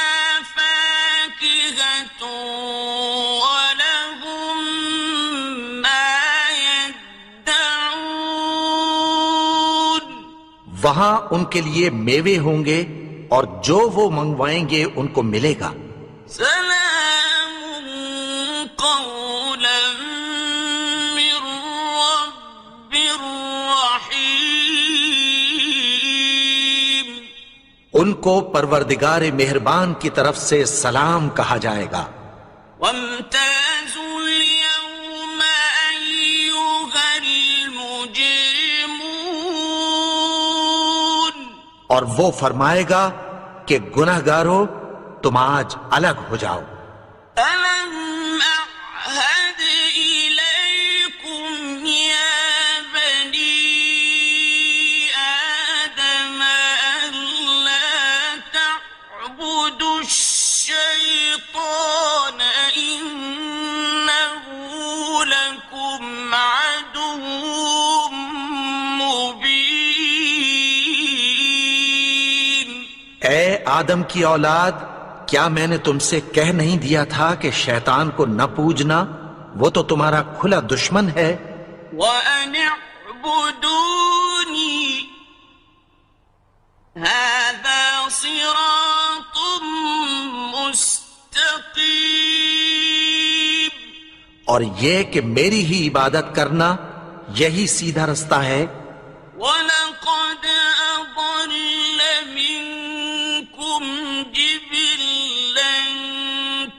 فاكهة ولهم ما يدعون. وہاں ان کے لیے میوے ہوں گے اور جو وہ منگوائیں گے ان کو ملے گا. سلام قولا من رب رحيم. ان کو پروردگار مہربان کی طرف سے سلام کہا جائے گا. وامتازوا اليوم أيها المجرمون. اور وہ فرمائے گا کہ گناہگارو تم آج الگ ہو جاؤ. ألم أعهد إليكم يا بني آدم ألا تعبدوا الشيطان إنه لكم عدو مبين. اے آدم کی اولاد، کیا میں نے تم سے کہہ نہیں دیا تھا کہ شیطان کو نہ پوجنا؟ وہ تو تمہارا کھلا دشمن ہے. وأن اعبدوني هذا صراط اور یہ کہ میری ہی عبادت کرنا یہی سیدھا رستہ ہے۔ وَلَقَدْ أَضَلَّ مِنكُمْ جِبِلًّا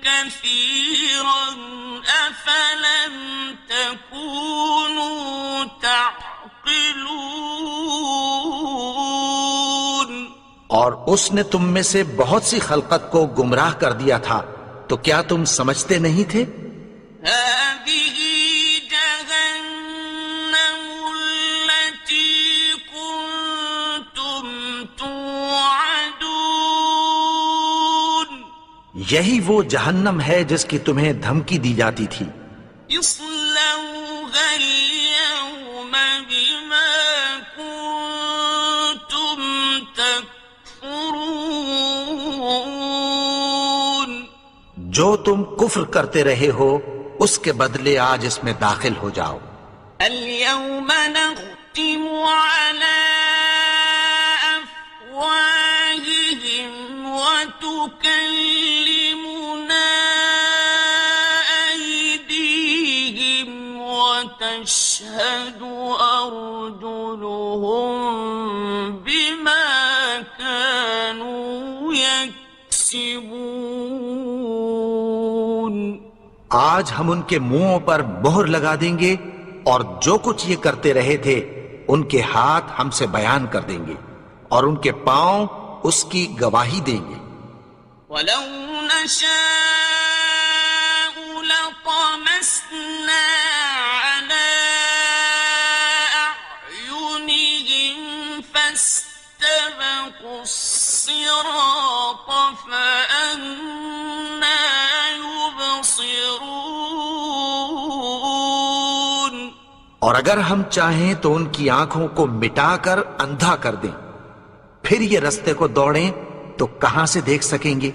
كَثِيرًا أَفَلَمْ تَكُونُوا تَعْقِلُونَ۔ اور اس نے تم میں سے بہت سی خلقت کو گمراہ کر دیا تھا، تو کیا تم سمجھتے نہیں تھے؟ هذه جهنم التي كنتم توعدون۔ یہی وہ جہنم ہے جس کی تمہیں دھمکی دی جاتی تھی۔ اصلوها اليوم بما كنتم تكفرون۔ جو تم کفر کرتے رہے ہو اس کے بدلے آج اس میں داخل ہو جاؤ۔ اليوم نختم على أفواههم وتكلمنا أيديهم وتشهد أرجلهم بما كانوا يكسبون۔ آج ہم ان کے منہوں پر مہر لگا دیں گے اور جو کچھ یہ کرتے رہے تھے ان کے ہاتھ ہم سے بیان کر دیں گے اور ان کے پاؤں اس کی گواہی دیں گے۔ وَلَوْ نَشَاءُ لَطَمَسْنَا عَلَىٰ أَعْيُنِهِمْ فَاسْتَبَقُوا الصِّرَاطَ فَأَنَّىٰ يُبْصِرُونَ۔ اور اگر ہم چاہیں تو ان کی آنکھوں کو مٹا کر اندھا کر دیں، پھر یہ رستے کو دوڑیں تو کہاں سے دیکھ سکیں گے؟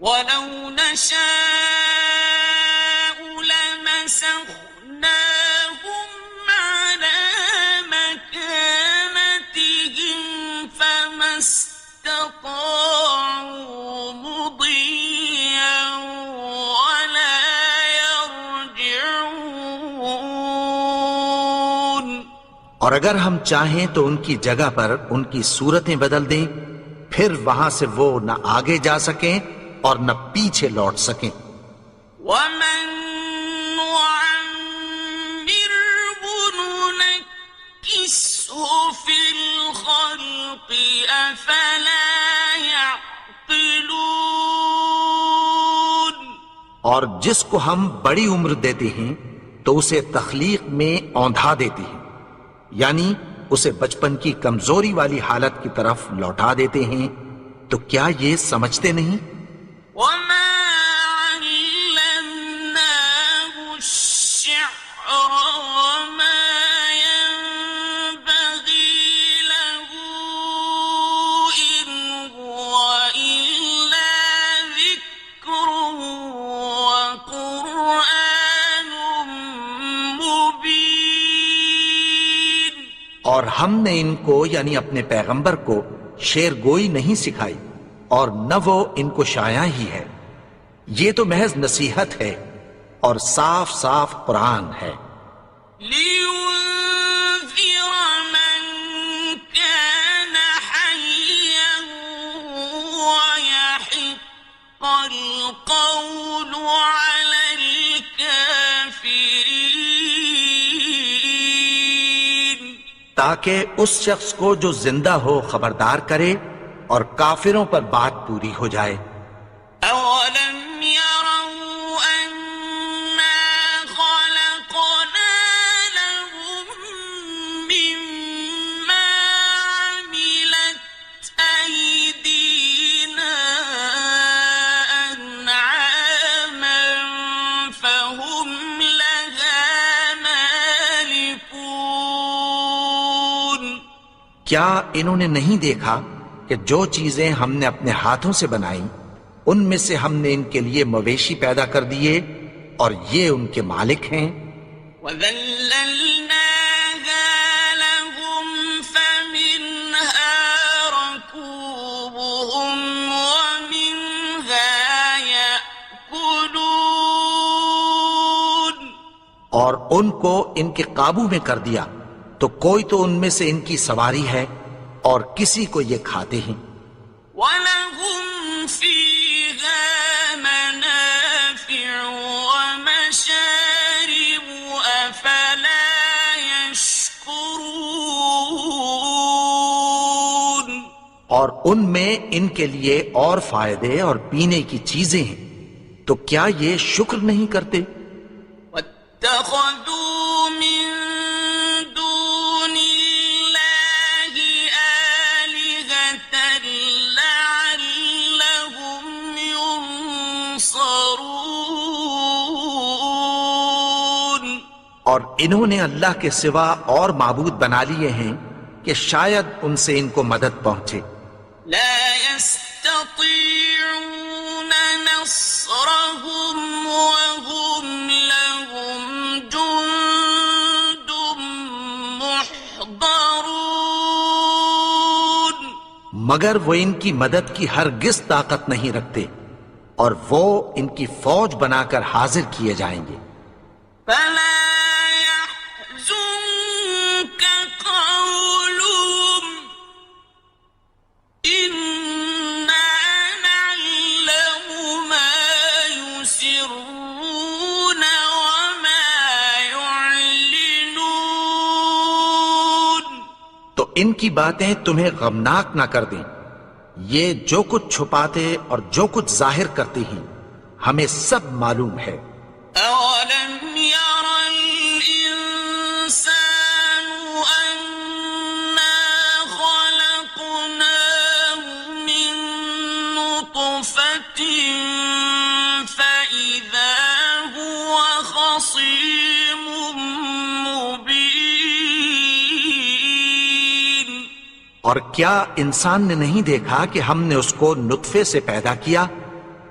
وَلَوْ نَشَاءُ لَمَسَخْنَاهُمْ عَلَىٰ مَكَانَتِهِمْ فَمَا اسْتَطَاعُوا مُضِيًّا وَلَا يَرْجِعُونَ۔ اور اگر ہم چاہیں تو ان کی جگہ پر ان کی صورتیں بدل دیں، پھر وہاں سے وہ نہ آگے جا سکیں اور نہ پیچھے لوٹ سکیں۔ وَمَن نُّعَمِّرْهُ نُنَكِّسْهُ فِي الْخَلْقِ أَفَلَا يَعْقِلُونَ۔ اور جس کو ہم بڑی عمر دیتے ہیں تو اسے تخلیق میں اوندھا دیتے ہیں، یعنی اسے بچپن کی کمزوری والی حالت کی طرف لوٹا دیتے ہیں، تو کیا یہ سمجھتے نہیں؟ وَمَا عَلَّمْنَاهُ الشِّعْرَ وَمَا يَنبَغِي لَهُ إِنْ هُوَ إِلَّا ذِكْرٌ وَقُرْآنٌ مُّبِينٌ۔ اور ہم نے ان کو یعنی اپنے پیغمبر کو شعر گوئی نہیں سکھائی اور نہ وہ ان کو شایع ہی ہے، یہ تو محض نصیحت ہے اور صاف صاف قرآن ہے۔ لِيُنذِرَ مَن كَانَ حَيًّا وَيَحِقَّ الْقَوْلُ عَلَى الْكَافِرِينَ۔ تاکہ اس شخص کو جو زندہ ہو خبردار کرے اور کافروں پر بات پوری ہو جائے۔ أَوَلَمْ يَرَوْا أَنَّا خَلَقْنَا لَهُم مِّمَّا عَمِلَتْ أَيْدِينَا أَنْعَامًا فَهُمْ لَهَا مَالِكُونَ۔ کیا انہوں نے نہیں دیکھا کہ جو چیزیں ہم نے اپنے ہاتھوں سے بنائیں ان میں سے ہم نے ان کے لیے مویشی پیدا کر دیے اور یہ ان کے مالک ہیں۔ وَذَلَّلْنَاهَا لَهُمْ فَمِنْهَا رَكُوبُهُمْ وَمِنْهَا يَأْكُلُونَ۔ اور ان کو ان کے قابو میں کر دیا تو کوئی تو ان میں سے ان کی سواری ہے اور کسی کو یہ کھاتے ہیں. وَلَهُمْ فِيهَا مَنَافِعُ وَمَشَارِبُ أَفَلَا يَشْكُرُونَ. اور ان میں ان کے لیے اور فائدے اور پینے کی چیزیں ہیں، تو کیا یہ شکر نہیں کرتے؟ وَاتَّخَذُوا مِن دُونِ اللَّهِ آلِهَةً لَعَلَّهُمْ يُنصَرُونَ. اور انہوں نے اللہ کے سوا اور معبود بنا لیے ہیں کہ شاید ان سے ان کو مدد پہنچے. لا يستطيعون نصرهم وهم لهم جند محضرون. مگر وہ ان کی مدد کی ہرگز طاقت نہیں رکھتے اور وہ ان کی فوج بنا کر حاضر کیے جائیں گے. فلا يحزنك قولهم إنا نعلم ما يسرون وما يعلنون. تو ان کی باتیں تمہیں غمناک نہ کر دیں. یہ جو کچھ چھپاتے اور جو کچھ ظاہر کرتے ہیں ہمیں سب معلوم ہے. أولم ير الإنسان أنا خلقناه من نطفة فإذا هو خصيم مبين. اور کیا انسان نے نہیں دیکھا کہ ہم نے اس کو نطفے سے پیدا کیا،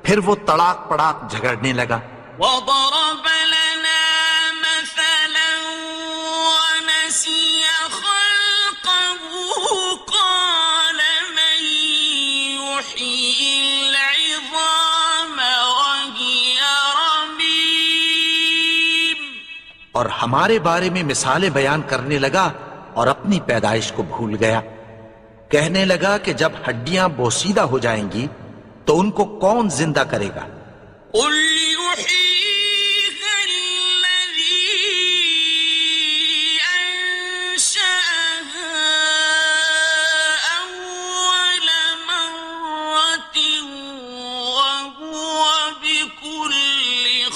پھر وہ تڑاک پڑاک جھگڑنے لگا. وضرب لنا مثلا ونسي خلقه قال من يحيي العظام وهي رميم. اور ہمارے بارے میں مثالیں بیان کرنے لگا اور اپنی پیدائش کو بھول گیا. کہنے لگا کہ جب ہڈیاں بوسیدہ ہو جائیں گی تو ان کو کون زندہ کرے گا؟ قل يحييها الذي أنشأها أول مرة وهو بكل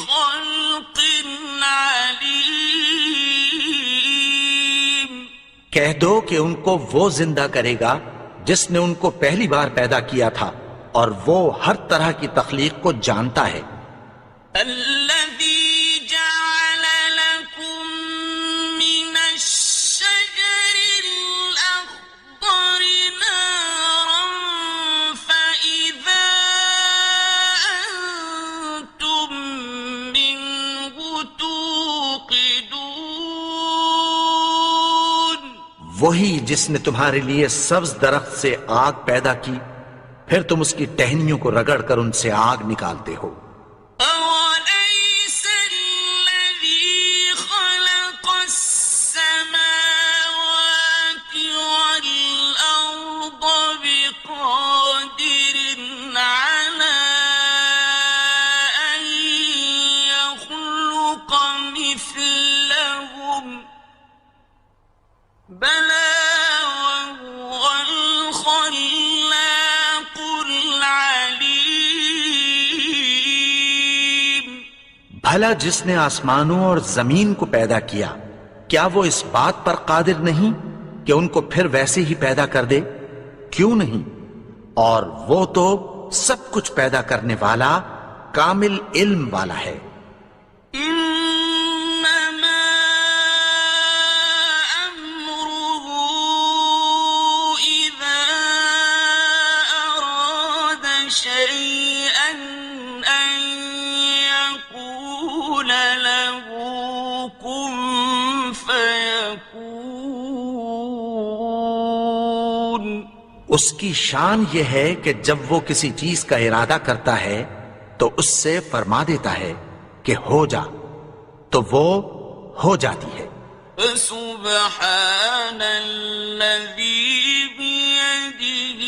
خلق عليم. کہہ دو کہ ان کو وہ زندہ کرے گا جس نے ان کو پہلی بار پیدا کیا تھا، اور وہ ہر طرح کی تخلیق کو جانتا ہے. الذي جعل لكم من الشجر الأخضر نارا فإذا أنتم منه توقدون. وہی جس نے تمہارے لیے سبز درخت سے آگ پیدا کی، پھر تم اس کی ٹہنیوں کو رگڑ کر ان سے آگ نکالتے ہو. أوليس الذي خلق السماوات والأرض بقادر على أن يخلق مثلهم بلى وهو الخلاق العليم. بھلا جس نے آسمانوں اور زمین کو پیدا کیا، کیا وہ اس بات پر قادر نہیں کہ ان کو پھر ویسے ہی پیدا کر دے؟ کیوں نہیں؟ اور وہ تو سب کچھ پیدا کرنے والا، کامل علم والا ہے. إنما أمره إذا أراد شيئا أن يقول له كن فيكون. اس کی شان یہ ہے کہ جب وہ کسی چیز کا ارادہ کرتا ہے تو اس سے فرما دیتا ہے کہ ہو جا، تو وہ ہو جاتی ہے۔ فسبحان الذي بيده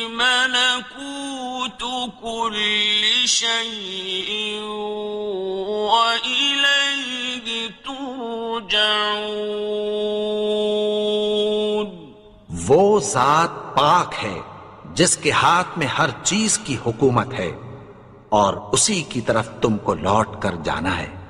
ملكوت كل شيء وإليه ترجعون۔ وہ ذات پاک ہے جس کے ہاتھ میں ہر چیز کی حکومت ہے اور اسی کی طرف تم کو لوٹ کر جانا ہے۔